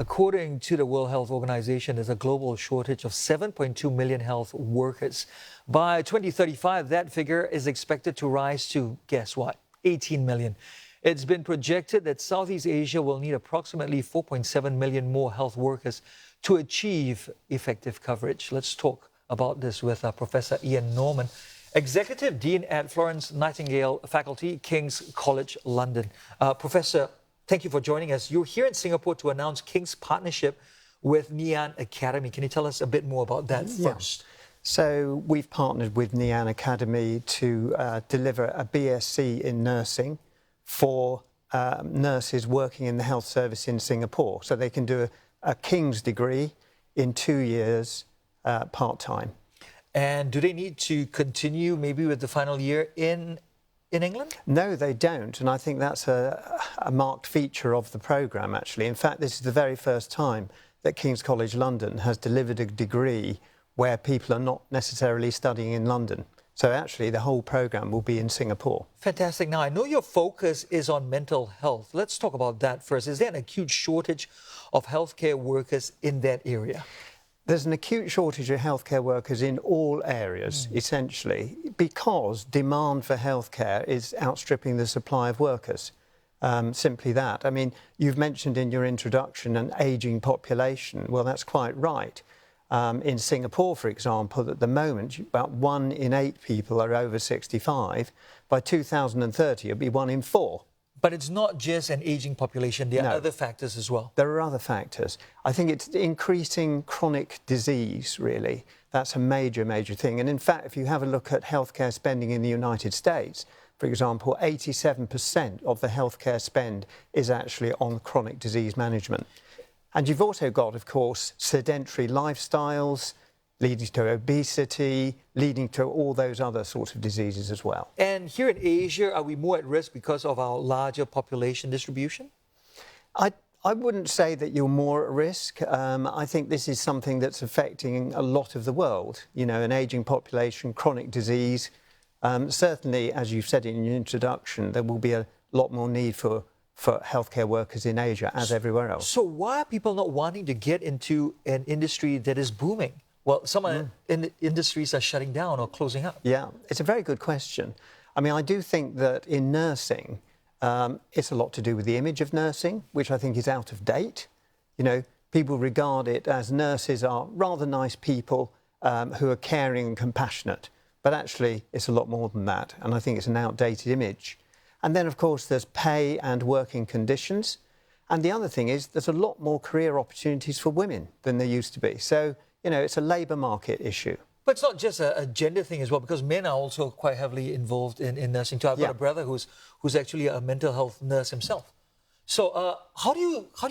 According to the World Health Organization, there's a global shortage of 7.2 million health workers. By 2035, that figure is expected to rise to, guess what, 18 million. It's been projected that Southeast Asia will need approximately 4.7 million more health workers to achieve effective coverage. Let's talk about this with Professor Ian Norman, Executive Dean at Florence Nightingale Faculty, King's College London. Professor, thank you for joining us. You're here in Singapore to announce King's partnership with Nyan Academy. Can you tell us a bit more about that first? So we've partnered with Nyan Academy to deliver a BSc in nursing for nurses working in the health service in Singapore. So they can do a King's degree in 2 years part-time. And do they need to continue maybe with the final year in England? No, they don't. And I think that's a marked feature of the programme, actually. In fact, this is the very first time that King's College London has delivered a degree where people are not necessarily studying in London. So actually, the whole programme will be in Singapore. Fantastic. Now, I know your focus is on mental health. Let's talk about that first. Is there an acute shortage of healthcare workers in that area? There's an acute shortage of healthcare workers in all areas, essentially, because demand for healthcare is outstripping the supply of workers. Simply that. I mean, you've mentioned in your introduction an ageing population. Well, that's quite right. In Singapore, for example, at the moment, about 1 in 8 people are over 65. By 2030, it'll be 1 in 4. But it's not just an aging population. There are other factors as well. There are other factors. I think it's increasing chronic disease, really. That's a major, major thing. And in fact, if you have a look at healthcare spending in the United States, for example, 87% of the healthcare spend is actually on chronic disease management. And you've also got, of course, sedentary lifestyles, leading to obesity, leading to all those other sorts of diseases as well. And here in Asia, are we more at risk because of our larger population distribution? I wouldn't say that you're more at risk. I think this is something that's affecting a lot of the world. You know, an ageing population, chronic disease. Certainly, as you've said in your introduction, there will be a lot more need for healthcare workers in Asia, as everywhere else. So why are people not wanting to get into an industry that is booming? Well, some industries are shutting down or closing up. Yeah, it's a very good question. I mean, I do think that in nursing, it's a lot to do with the image of nursing, which I think is out of date. You know, people regard it as nurses are rather nice people who are caring and compassionate. But actually, it's a lot more than that. And I think it's an outdated image. And then, of course, there's pay and working conditions. And the other thing is there's a lot more career opportunities for women than there used to be. So, you know, it's a labour market issue. But it's not just a gender thing as well, because men are also quite heavily involved in nursing too. I've got a brother who's actually a mental health nurse himself. So how do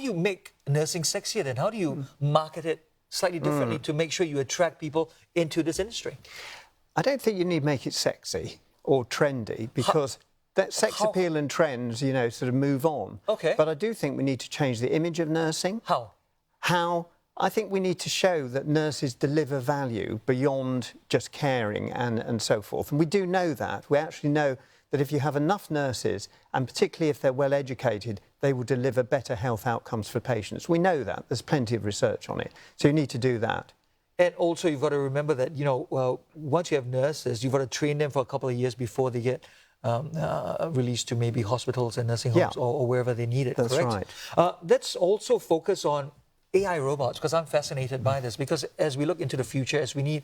you make nursing sexier then? How do you market it slightly differently to make sure you attract people into this industry? I don't think you need to make it sexy or trendy, because that sex appeal and trends, you know, sort of move on. Okay. But I do think we need to change the image of nursing. How? I think we need to show that nurses deliver value beyond just caring and so forth. And we do know that. We actually know that if you have enough nurses, and particularly if they're well educated, they will deliver better health outcomes for patients. We know that. There's plenty of research on it. So you need to do that. And also you've got to remember that, you know, well, once you have nurses, you've got to train them for a couple of years before they get released to maybe hospitals and nursing homes or wherever they need it. That's correct? Right. Let's also focus on AI robots, because I'm fascinated by this, because as we look into the future, as we need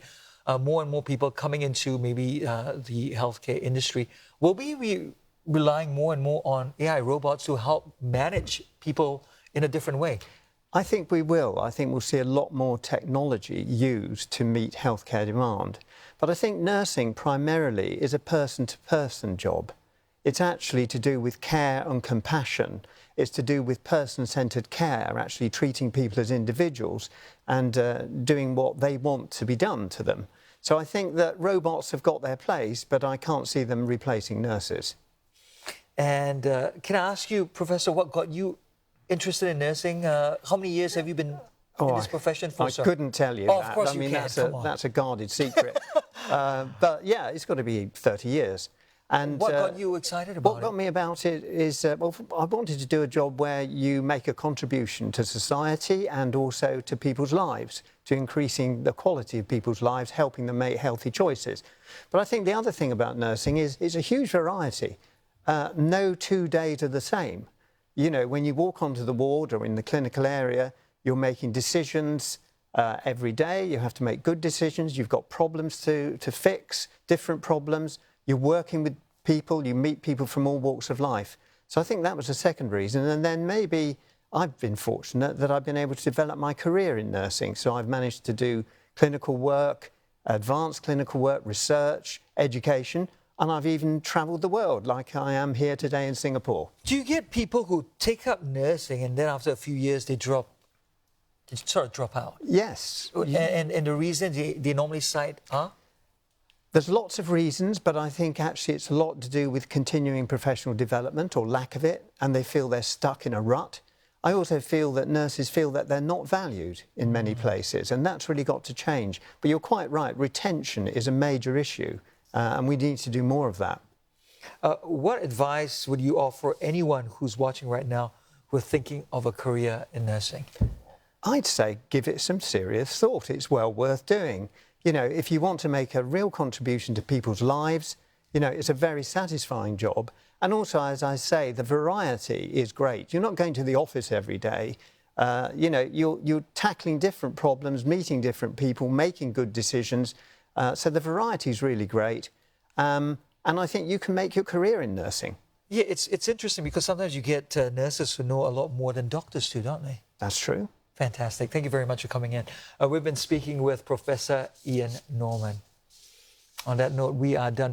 more and more people coming into maybe the healthcare industry, will we be relying more and more on AI robots to help manage people in a different way? I think we will. I think we'll see a lot more technology used to meet healthcare demand. But I think nursing primarily is a person-to-person job. It's actually to do with care and compassion. It's to do with person-centred care, actually treating people as individuals and doing what they want to be done to them. So I think that robots have got their place, but I can't see them replacing nurses. And can I ask you, Professor, what got you interested in nursing? How many years have you been in this profession for, sir? I couldn't tell you that. Of course I mean, you can. that's a guarded secret. But yeah, it's got to be 30 years. And What got you excited about what got me about it is, well, I wanted to do a job where you make a contribution to society and also to people's lives, to increasing the quality of people's lives, helping them make healthy choices. But I think the other thing about nursing is it's a huge variety. No 2 days are the same. You know, when you walk onto the ward or in the clinical area, you're making decisions every day. You have to make good decisions. You've got problems to fix, different problems. You're working with people, you meet people from all walks of life. So I think that was the second reason. And then maybe I've been fortunate that I've been able to develop my career in nursing. So I've managed to do clinical work, advanced clinical work, research, education, and I've even travelled the world like I am here today in Singapore. Do you get people who take up nursing and then after a few years they sort of drop out? Yes. And the reason they normally cite are? There's lots of reasons, but I think actually it's a lot to do with continuing professional development or lack of it, and they feel they're stuck in a rut. I also feel that nurses feel that they're not valued in many places, and that's really got to change. But you're quite right, retention is a major issue, and we need to do more of that. What advice would you offer anyone who's watching right now who are thinking of a career in nursing? I'd say give it some serious thought. It's well worth doing. You know, if you want to make a real contribution to people's lives, you know, it's a very satisfying job. And also, as I say, the variety is great. You're not going to the office every day. You know, you're tackling different problems, meeting different people, making good decisions. So the variety is really great. And I think you can make your career in nursing. Yeah, it's interesting because sometimes you get nurses who know a lot more than doctors do, don't they? That's true. Fantastic. Thank you very much for coming in. We've been speaking with Professor Ian Norman. On that note, we are done.